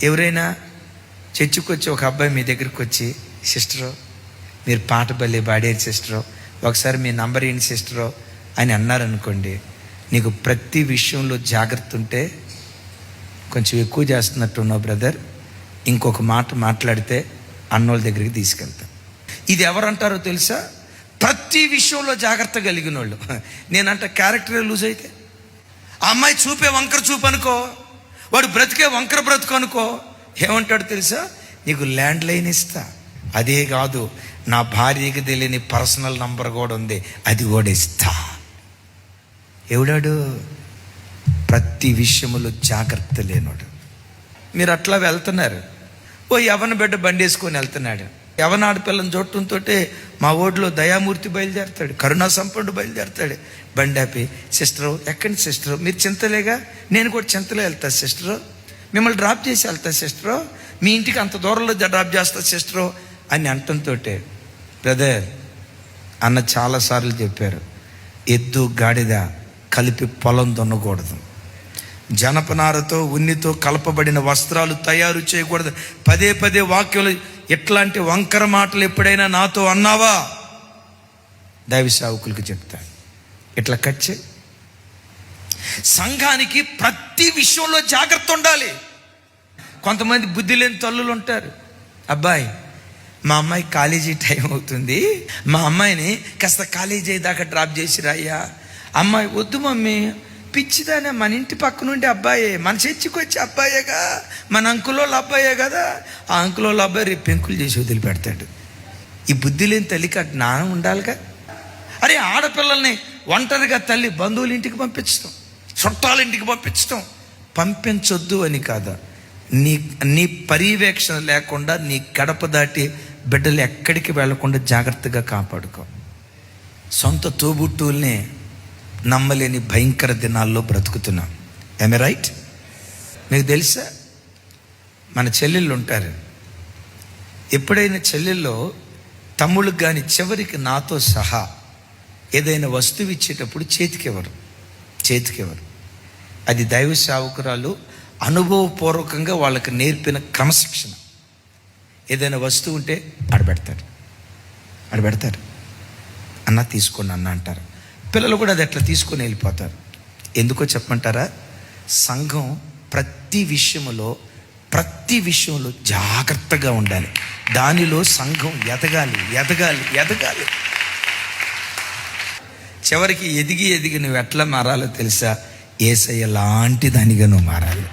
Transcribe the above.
ఎవరైనా చర్చికి వచ్చి ఒక అబ్బాయి మీ దగ్గరికి వచ్చి, సిస్టరు మీరు పాట బల్లి పాడారు సిస్టరు, ఒకసారి మీ నంబర్ ఏంటి సిస్టరు అని అన్నారనుకోండి, నీకు ప్రతి విషయంలో జాగ్రత్త ఉంటే కొంచెం ఎక్కువ చేస్తున్నట్టున్నావు బ్రదర్, ఇంకొక మాట మాట్లాడితే అన్నోళ్ళ దగ్గరికి తీసుకెళ్తా. ఇది ఎవరంటారో తెలుసా? ప్రతి విషయంలో జాగ్రత్త కలిగిన వాళ్ళు. నేనంట క్యారెక్టర్ లూజ్ అయితే, ఆ అమ్మాయి చూపే వంకర చూపు అనుకో, వాడు బ్రతికే వంకర బ్రతుకు అనుకో, ఏమంటాడు తెలుసా? నీకు ల్యాండ్ లైన్ ఇస్తా. అదే కాదు, నా భార్యకి తెలియని పర్సనల్ నంబర్ కూడా ఉంది, అది కూడా ఇస్తా. ఎవడాడు? ప్రతి విషయంలో జాగ్రత్త లేనోడు. మీరు అట్లా వెళ్తున్నారు, ఓ యవన బిడ్డ బండి వేసుకొని వెళ్తున్నాడు, యవన ఆడపిల్లని చూడటంతో మా ఓడిలో దయామూర్తి బయలుదేరుతాడు, కరుణా సంపన్నుడు బయలుదేరుతాడు. బండి ఆపి, సిస్టరు ఎక్కడి సిస్టరు, మీరు చింతలేగా, నేను కూడా చింతలే వెళ్తా సిస్టరు, మిమ్మల్ని డ్రాప్ చేసి వెళ్తా సిస్టరు, మీ ఇంటికి అంత దూరంలో డ్రాప్ చేస్తా సిస్టరు అని అంటంతో, బ్రదర్ అన్న చాలాసార్లు చెప్పారు, ఎద్దు గాడిద కలిపి పొలం దున్నకూడదు, జనపనారతో ఉన్నితో కలపబడిన వస్త్రాలు తయారు చేయకూడదు. పదే పదే వాక్యాలు, ఎట్లాంటి వంకర మాటలు ఎప్పుడైనా నాతో అన్నావా దైవ సేవకులకు చెప్తా, ఇట్లా కట్ చేయి. సంఘానికి ప్రతి విషయంలో జాగ్రత్త ఉండాలి. కొంతమంది బుద్ధి లేని తల్లులు ఉంటారు, అబ్బాయి మా అమ్మాయి కాలేజీ టైం అవుతుంది, మా అమ్మాయిని కాస్త కాలేజీ దాకా డ్రాప్ చేసిరా అయ్యా. అమ్మాయి, వద్దు మమ్మీ, పిచ్చిదానే, మన ఇంటి పక్క నుండి అబ్బాయే, మన చర్చికి వచ్చే అబ్బాయేగా, మన అంకులోళ్ళ అబ్బాయే కదా, ఆ అంకులోళ్ళ అబ్బాయి రేపు పెంకులు చేసి వదిలిపెడతాడు. ఈ బుద్ధి లేని తల్లికి ఆ జ్ఞానం ఉండాలిగా. అరే ఆడపిల్లల్ని ఒంటరిగా తల్లి బంధువుల ఇంటికి పంపించడం, చుట్టాల ఇంటికి పంపించడం, పంపించొద్దు అని కాదా, నీ పర్యవేక్షణ లేకుండా నీ గడప దాటి బిడ్డలు ఎక్కడికి వెళ్లకుండా జాగ్రత్తగా కాపాడుకో. సొంత తోబుట్టువుల్ని నమ్మలేని భయంకర దినాల్లో బ్రతుకుతున్నాం. I right? మీకు తెలుసా, మన చెల్లెళ్ళు ఉంటారు, ఎప్పుడైనా చెల్లెల్లో తమ్ముళ్ళకి కానీ చివరికి నాతో సహా ఏదైనా వస్తువు ఇచ్చేటప్పుడు చేతికివ్వరు. అది దైవ సేవకురాలు అనుభవపూర్వకంగా వాళ్ళకి నేర్పిన క్రమశిక్షణ. ఏదైనా వస్తువు ఉంటే ఆడబెడతారు, అన్న తీసుకోండి అన్న అంటారు. పిల్లలు కూడా అది అట్లా తీసుకొని వెళ్ళిపోతారు. ఎందుకో చెప్పమంటారా? సంఘం ప్రతి విషయంలో జాగ్రత్తగా ఉండాలి. దానిలో సంఘం ఎదగాలి. చివరికి ఎదిగి నువ్వు ఎట్లా మారాలో తెలుసా? యేసయ్య లాంటి దానిగా నువ్వు మారాలి.